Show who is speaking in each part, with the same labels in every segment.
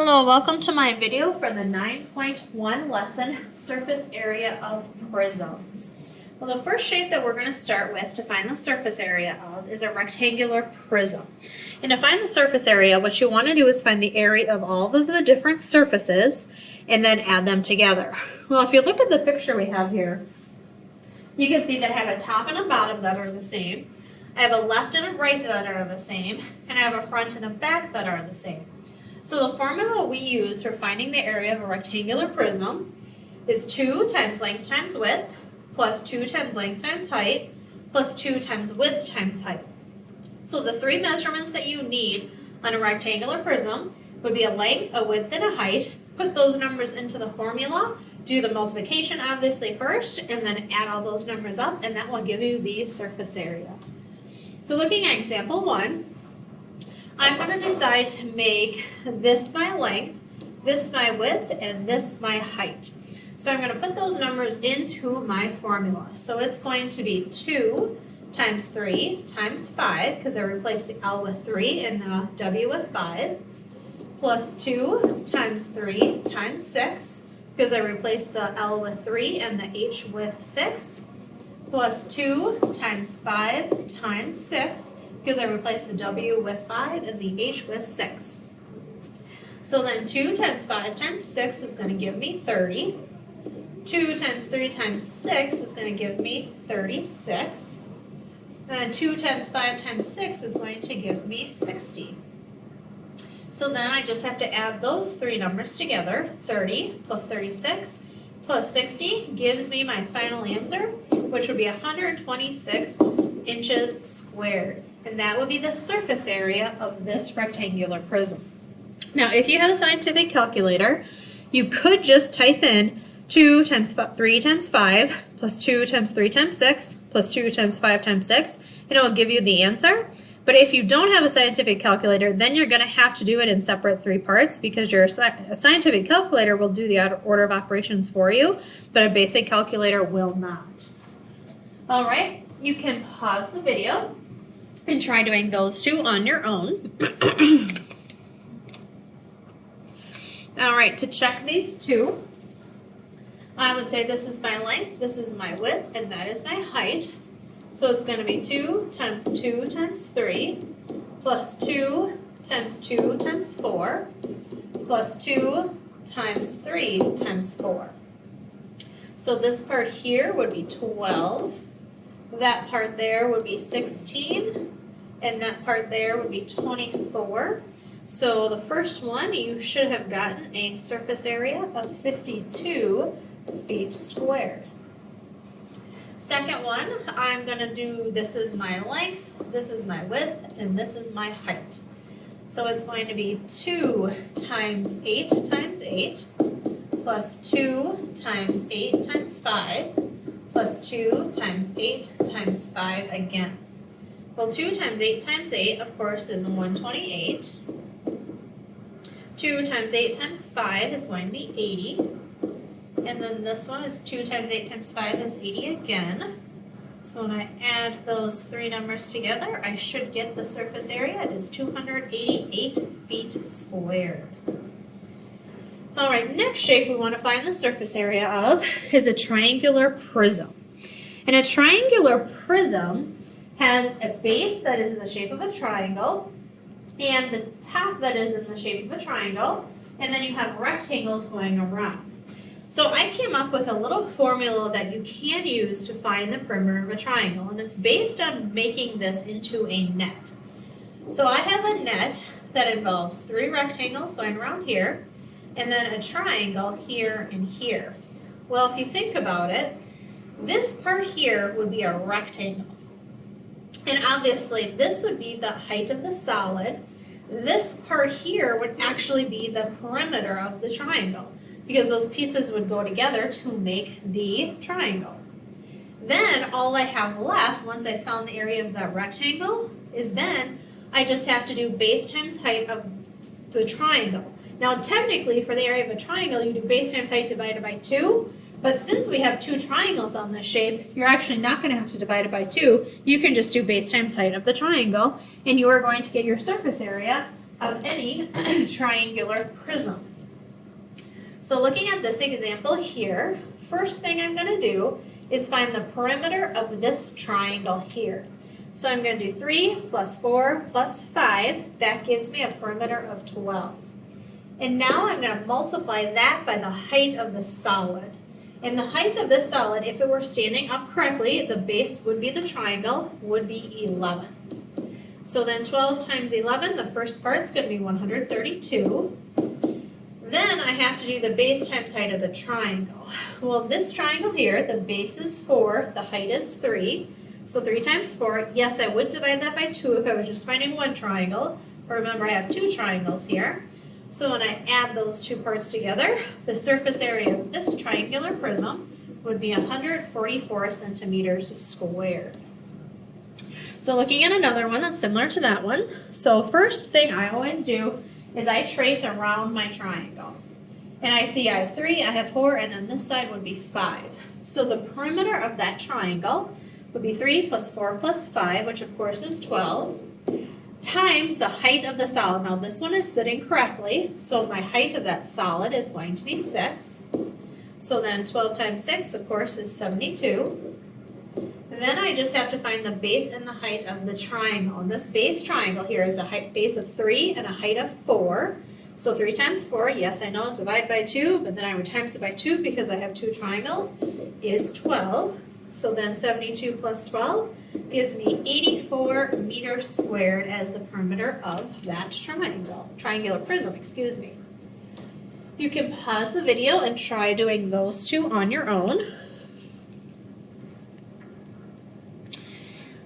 Speaker 1: Hello, welcome to my video for the 9.1 lesson, Surface Area of Prisms. Well, the first shape that we're going to start with to find the surface area of is a rectangular prism. And to find the surface area, what you want to do is find the area of all of the different surfaces and then add them together. Well, if you look at the picture we have here, you can see that I have a top and a bottom that are the same. I have a left and a right that are the same, and I have a front and a back that are the same. So the formula we use for finding the area of a rectangular prism is 2 times length times width plus 2 times length times height plus 2 times width times height. So the three measurements that you need on a rectangular prism would be a length, a width, and a height. Put those numbers into the formula, do the multiplication obviously first, and then add all those numbers up, and that will give you the surface area. So looking at example 1, I'm going to decide to make this my length, this my width, and this my height. So I'm going to put those numbers into my formula. So it's going to be 2 times 3 times 5, because I replaced the L with 3 and the W with 5, plus 2 times 3 times 6, because I replaced the L with 3 and the H with 6, plus 2 times 5 times 6, because I replaced the W with 5 and the H with 6. So then 2 times 5 times 6 is going to give me 30. 2 times 3 times 6 is going to give me 36. Then 2 times 5 times 6 is going to give me 60. So then I just have to add those three numbers together. 30 plus 36 plus 60 gives me my final answer, which would be 126 inches squared. And that would be the surface area of this rectangular prism. Now, if you have a scientific calculator, you could just type in 2 times 3 times 5 plus 2 times 3 times 6 plus 2 times 5 times 6, and it will give you the answer. But if you don't have a scientific calculator, then you're going to have to do it in separate 3 parts, because your scientific calculator will do the order of operations for you, but a basic calculator will not. All right, you can pause the video and try doing those two on your own. All right, to check these two, I would say this is my length, this is my width, and that is my height. So it's going to be 2 times 2 times 3 plus 2 times 2 times 4 plus 2 times 3 times 4. So this part here would be 12. That part there would be 16. And that part there would be 24. So the first one, you should have gotten a surface area of 52 feet squared. Second one, I'm going to do, this is my length, this is my width, and this is my height. So it's going to be 2 times 8 times 8 plus 2 times 8 times 5 plus 2 times 8 times 5 again. Well, 2 times 8 times 8, of course, is 128. 2 times 8 times 5 is going to be 80. And then this one is 2 times 8 times 5 is 80 again. So when I add those three numbers together, I should get the surface area is 288 feet squared. All right, next shape we want to find the surface area of is a triangular prism. And a triangular prism has a base that is in the shape of a triangle, and the top that is in the shape of a triangle, and then you have rectangles going around. So I came up with a little formula that you can use to find the perimeter of a triangle, and it's based on making this into a net. So I have a net that involves 3 rectangles going around here, and then a triangle here and here. Well, if you think about it, this part here would be a rectangle. And obviously, this would be the height of the solid. This part here would actually be the perimeter of the triangle, because those pieces would go together to make the triangle. Then all I have left, once I found the area of that rectangle, is then I just have to do base times height of the triangle. Now technically, for the area of a triangle, you do base times height divided by 2, but since we have 2 triangles on this shape, you're actually not going to have to divide it by 2. You can just do base times height of the triangle, and you are going to get your surface area of any triangular prism. So looking at this example here, first thing I'm going to do is find the perimeter of this triangle here. So I'm going to do 3 plus 4 plus 5. That gives me a perimeter of 12. And now I'm going to multiply that by the height of the solid. And the height of this solid, if it were standing up correctly, the base would be the triangle, would be 11. So then 12 times 11, the first part's going to be 132. Then I have to do the base times height of the triangle. Well, this triangle here, the base is 4, the height is 3. So 3 times 4, yes, I would divide that by 2 if I was just finding one triangle. But remember, I have 2 triangles here. So when I add those 2 parts together, the surface area of this triangular prism would be 144 centimeters squared. So looking at another one that's similar to that one. So first thing I always do is I trace around my triangle. And I see I have 3, I have 4, and then this side would be 5. So the perimeter of that triangle would be 3 plus 4 plus 5, which of course is 12, times the height of the solid. Now this one is sitting correctly, so my height of that solid is going to be 6. So then 12 times 6, of course, is 72. And then I just have to find the base and the height of the triangle. And this base triangle here is a base of 3 and a height of 4. So 3 times 4, yes, I know, divide by 2, but then I would times it by 2 because I have 2 triangles, is 12. So then 72 plus 12 gives me 84 meters squared as the perimeter of that triangular prism, excuse me. You can pause the video and try doing those two on your own.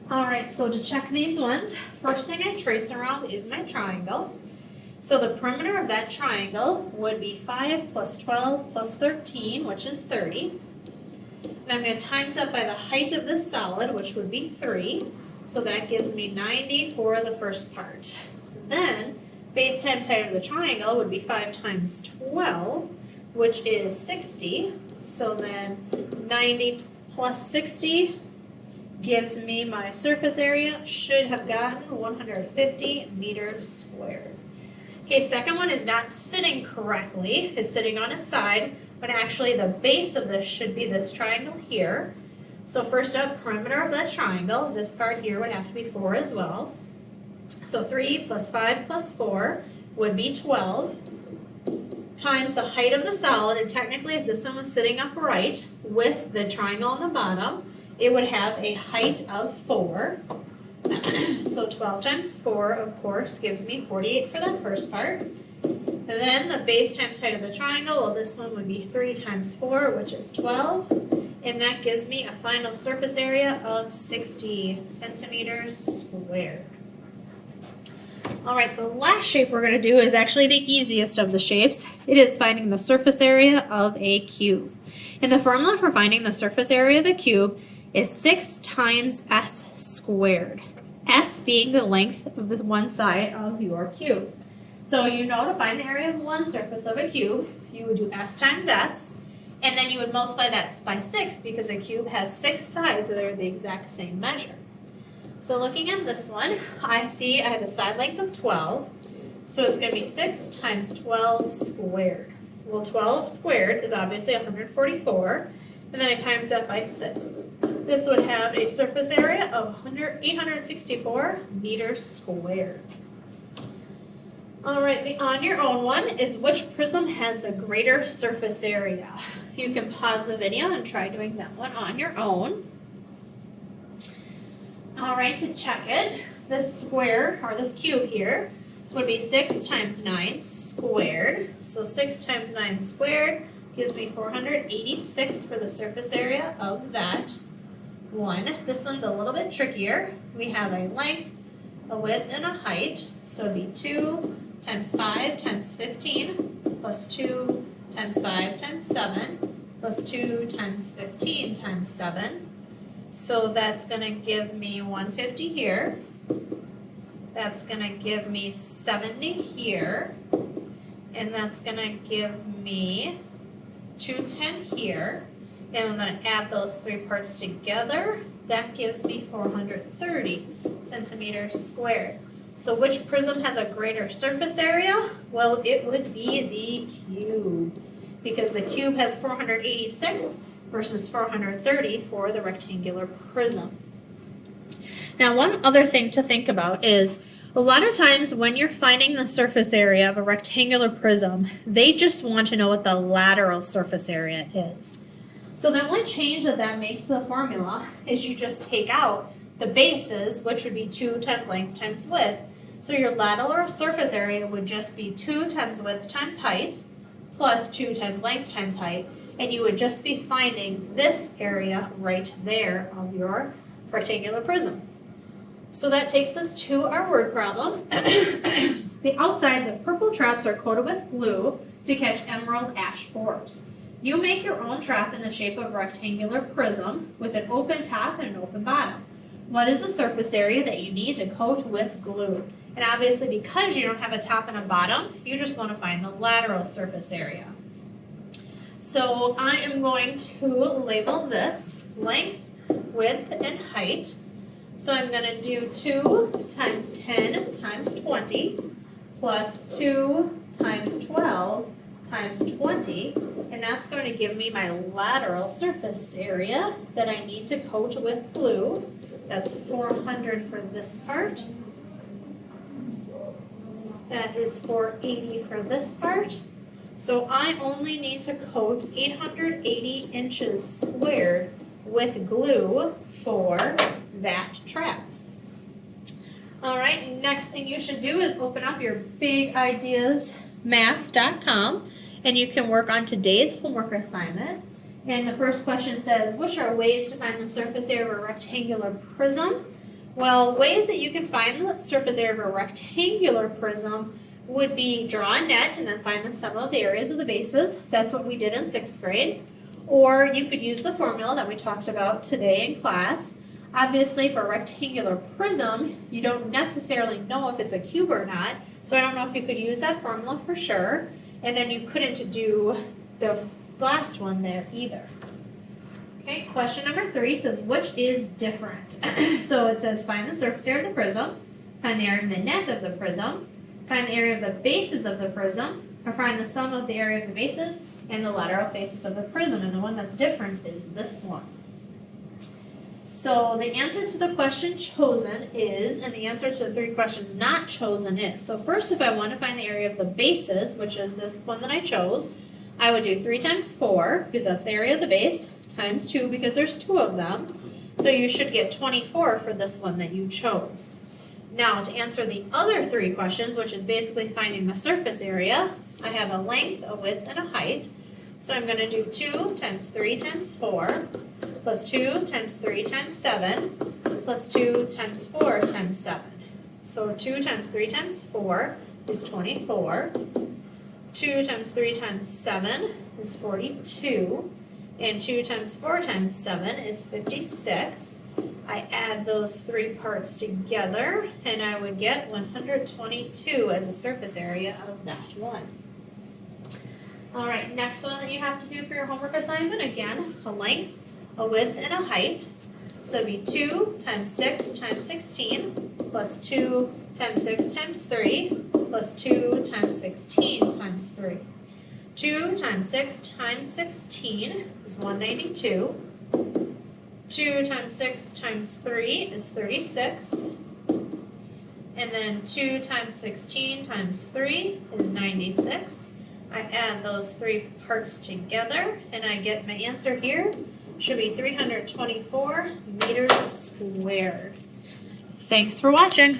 Speaker 1: Alright, so to check these ones, first thing I trace around is my triangle. So the perimeter of that triangle would be 5 plus 12 plus 13, which is 30. And I'm going to times that by the height of this solid, which would be 3. So that gives me 90 for the first part. Then, base times height of the triangle would be 5 times 12, which is 60. So then 90 plus 60 gives me my surface area, should have gotten 150 meters squared. Okay, second one is not sitting correctly. It's sitting on its side, but actually the base of this should be this triangle here. So first up, perimeter of that triangle, this part here would have to be 4 as well. So 3 plus 5 plus 4 would be 12 times the height of the solid, and technically if this one was sitting upright with the triangle on the bottom, it would have a height of 4. So 12 times 4, of course, gives me 48 for that first part. And then the base times height of the triangle, well, this one would be 3 times 4, which is 12. And that gives me a final surface area of 60 centimeters squared. Alright, the last shape we're going to do is actually the easiest of the shapes. It is finding the surface area of a cube. And the formula for finding the surface area of a cube is 6 times s squared. S being the length of the one side of your cube. So you know to find the area of one surface of a cube, you would do s times s, and then you would multiply that by 6 because a cube has 6 sides that are the exact same measure. So looking at this one, I see I have a side length of 12, so it's going to be 6 times 12 squared. Well, 12 squared is obviously 144, and then I times that by 6. This would have a surface area of 864 meters squared. Alright, the on your own one is which prism has the greater surface area. You can pause the video and try doing that one on your own. Alright, to check it, this square, or this cube here, would be 6 times 9 squared. So 6 times 9 squared gives me 486 for the surface area of that one. This one's a little bit trickier. We have a length, a width, and a height. So it'd be 2 times 5 times 15 plus 2 times 5 times 7 plus 2 times 15 times 7. So that's going to give me 150 here. That's going to give me 70 here. And that's going to give me 210 here. And I'm going to add those 3 parts together. That gives me 430 centimeters squared. So which prism has a greater surface area? Well, it would be the cube, because the cube has 486 versus 430 for the rectangular prism. Now, one other thing to think about is a lot of times when you're finding the surface area of a rectangular prism, they just want to know what the lateral surface area is. So the only change that makes to the formula is you just take out the bases, which would be 2 times length times width. So your lateral surface area would just be 2 times width times height plus 2 times length times height, and you would just be finding this area right there of your rectangular prism. So that takes us to our word problem. The outsides of purple traps are coated with glue to catch emerald ash borers. You make your own trap in the shape of a rectangular prism with an open top and an open bottom. What is the surface area that you need to coat with glue? And obviously, because you don't have a top and a bottom, you just want to find the lateral surface area. So I am going to label this length, width, and height. So I'm going to do 2 times 10 times 20 plus 2 times 12 times 20, and that's going to give me my lateral surface area that I need to coat with glue. That's 400 for this part. That is 480 for this part. So I only need to coat 880 inches squared with glue for that trap. All right, next thing you should do is open up your bigideasmath.com, and you can work on today's homework assignment. And the first question says, which are ways to find the surface area of a rectangular prism? Well, ways that you can find the surface area of a rectangular prism would be draw a net and then find the sum of the areas of the bases. That's what we did in 6th grade. Or you could use the formula that we talked about today in class. Obviously, for a rectangular prism, you don't necessarily know if it's a cube or not, so I don't know if you could use that formula for sure, and then you couldn't do the last one there either. Okay, question number 3 says, which is different? So it says, find the surface area of the prism, find the area of the net of the prism, find the area of the bases of the prism, or find the sum of the area of the bases and the lateral faces of the prism, and the one that's different is this one. So the answer to the question chosen is, and the answer to the 3 questions not chosen is. So first, if I want to find the area of the bases, which is this one that I chose, I would do 3 times 4, because that's the area of the base, times 2, because there's 2 of them. So you should get 24 for this one that you chose. Now, to answer the other 3 questions, which is basically finding the surface area, I have a length, a width, and a height. So I'm going to do 2 times 3 times 4, plus 2 times 3 times 7, plus 2 times 4 times 7. So 2 times 3 times 4 is 24. 2 times 3 times 7 is 42. And 2 times 4 times 7 is 56. I add those 3 parts together, and I would get 122 as a surface area of that one. All right, next one that you have to do for your homework assignment, again, a length, a width, and a height. So it'd be 2 times 6 times 16 plus 2 times 6 times 3 plus 2 times 16 times 3. 2 times 6 times 16 is 192. 2 times 6 times 3 is 36. And then 2 times 16 times 3 is 96. I add those 3 parts together, and I get my answer here. Should be 324 meters squared. Thanks for watching.